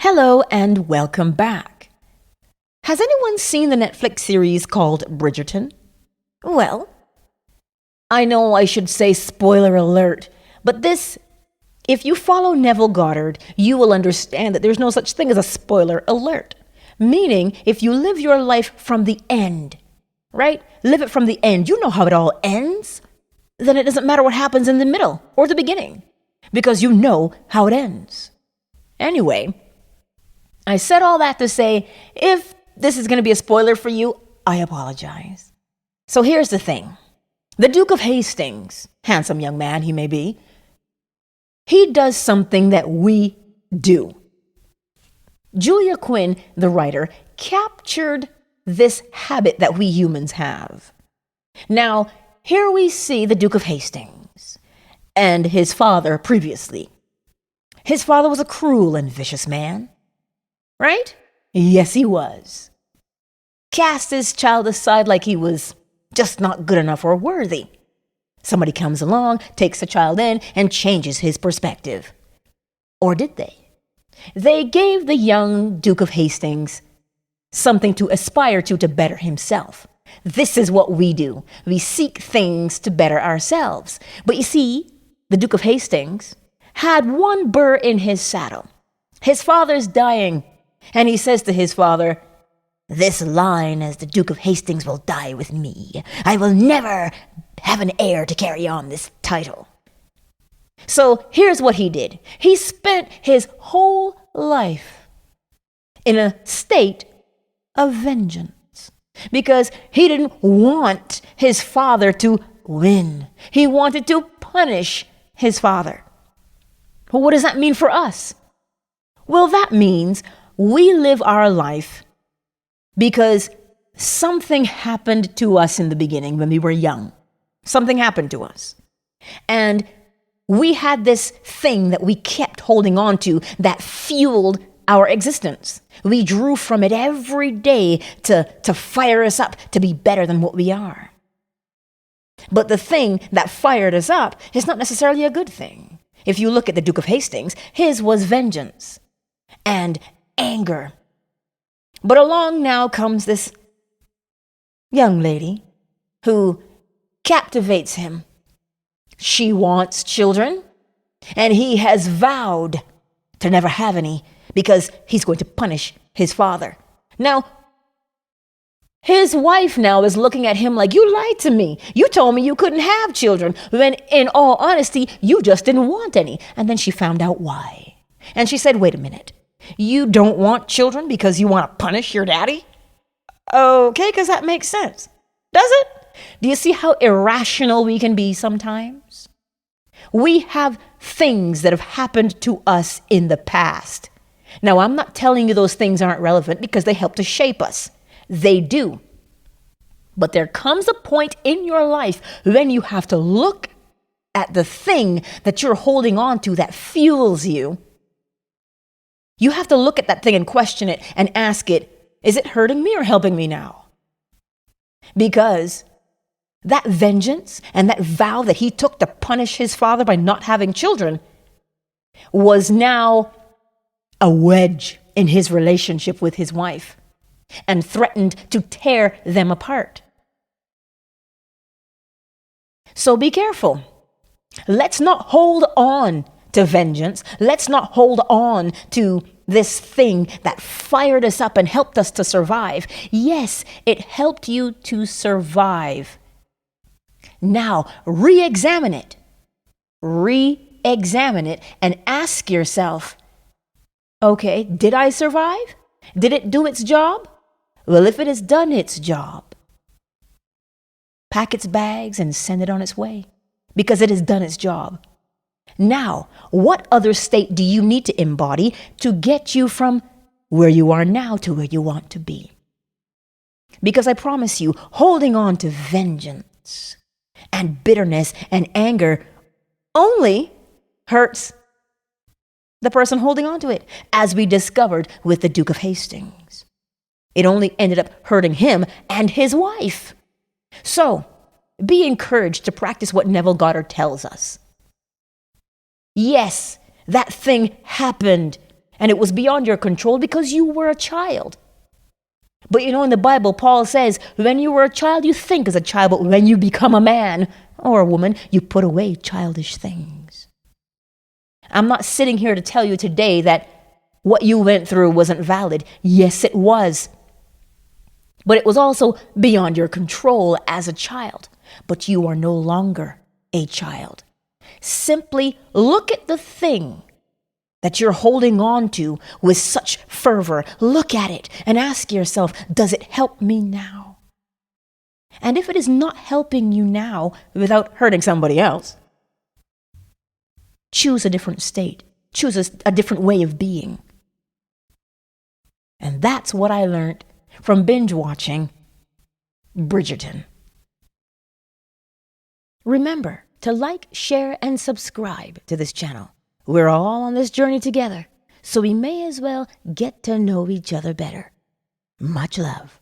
Hello and welcome back. Has anyone seen the Netflix series called Bridgerton? Well, I know I should say spoiler alert, but if you follow Neville Goddard, you will understand that there's no such thing as a spoiler alert. Meaning, if you live your life from the end, right? Live it from the end. You know how it all ends. Then it doesn't matter what happens in the middle or the beginning, because you know how it ends. Anyway, I said all that to say, if this is going to be a spoiler for you, I apologize. So here's the thing. The Duke of Hastings, handsome young man he may be, he does something that we do. Julia Quinn, the writer, captured this habit that we humans have. Now, here we see the Duke of Hastings and his father previously. His father was a cruel and vicious man, right? Yes, he was. Cast his child aside like he was just not good enough or worthy. Somebody comes along, takes the child in, and changes his perspective. Or did they? They gave the young Duke of Hastings something to aspire to better himself. This is what we do. We seek things to better ourselves. But you see, the Duke of Hastings had one burr in his saddle. His father's dying, and he says to his father, "This line as the Duke of Hastings will die with me. I will never have an heir to carry on this title." So here's what he did. He spent his whole life in a state of vengeance because he didn't want his father to win. He wanted to punish his father. Well, what does that mean for us? Well, that means we live our life because something happened to us in the beginning when we were young. Something happened to us. And we had this thing that we kept holding on to that fueled our existence. We drew from it every day to fire us up to be better than what we are. But the thing that fired us up is not necessarily a good thing. If you look at the Duke of Hastings, his was vengeance and anger. But along now comes this young lady who captivates him. She wants children, and he has vowed to never have any because he's going to punish his father. Now, his wife now is looking at him like, "You lied to me. You told me you couldn't have children, when in all honesty, you just didn't want any." And then she found out why. And she said, "Wait a minute. You don't want children because you want to punish your daddy?" Okay, because that makes sense. Does it? Do you see how irrational we can be sometimes? We have things that have happened to us in the past. Now, I'm not telling you those things aren't relevant because they help to shape us. They do. But there comes a point in your life when you have to look at the thing that you're holding on to that fuels you. You have to look at that thing and question it and ask it, is it hurting me or helping me now? Because that vengeance and that vow that he took to punish his father by not having children was now a wedge in his relationship with his wife and threatened to tear them apart. So be careful. Let's not hold on to vengeance. Let's not hold on to this thing that fired us up and helped us to survive. Yes, it helped you to survive. Now, re-examine it. Re-examine it and ask yourself, okay, did I survive? Did it do its job? Well, if it has done its job, pack its bags and send it on its way because it has done its job. Now, what other state do you need to embody to get you from where you are now to where you want to be? Because I promise you, holding on to vengeance and bitterness and anger only hurts the person holding on to it, as we discovered with the Duke of Hastings. It only ended up hurting him and his wife. So, be encouraged to practice what Neville Goddard tells us. Yes, that thing happened, And it was beyond your control because you were a child. But you know, in the Bible, Paul says, when you were a child, you think as a child, but when you become a man or a woman, you put away childish things. I'm not sitting here to tell you today that what you went through wasn't valid. Yes, it was. But it was also beyond your control as a child. But you are no longer a child. Simply look at the thing that you're holding on to with such fervor. Look at it and ask yourself, does it help me now? And if it is not helping you now without hurting somebody else, choose a different state. Choose a different way of being. And that's what I learned from binge watching Bridgerton. Remember to like, share, and subscribe to this channel. We're all on this journey together, so we may as well get to know each other better. Much love.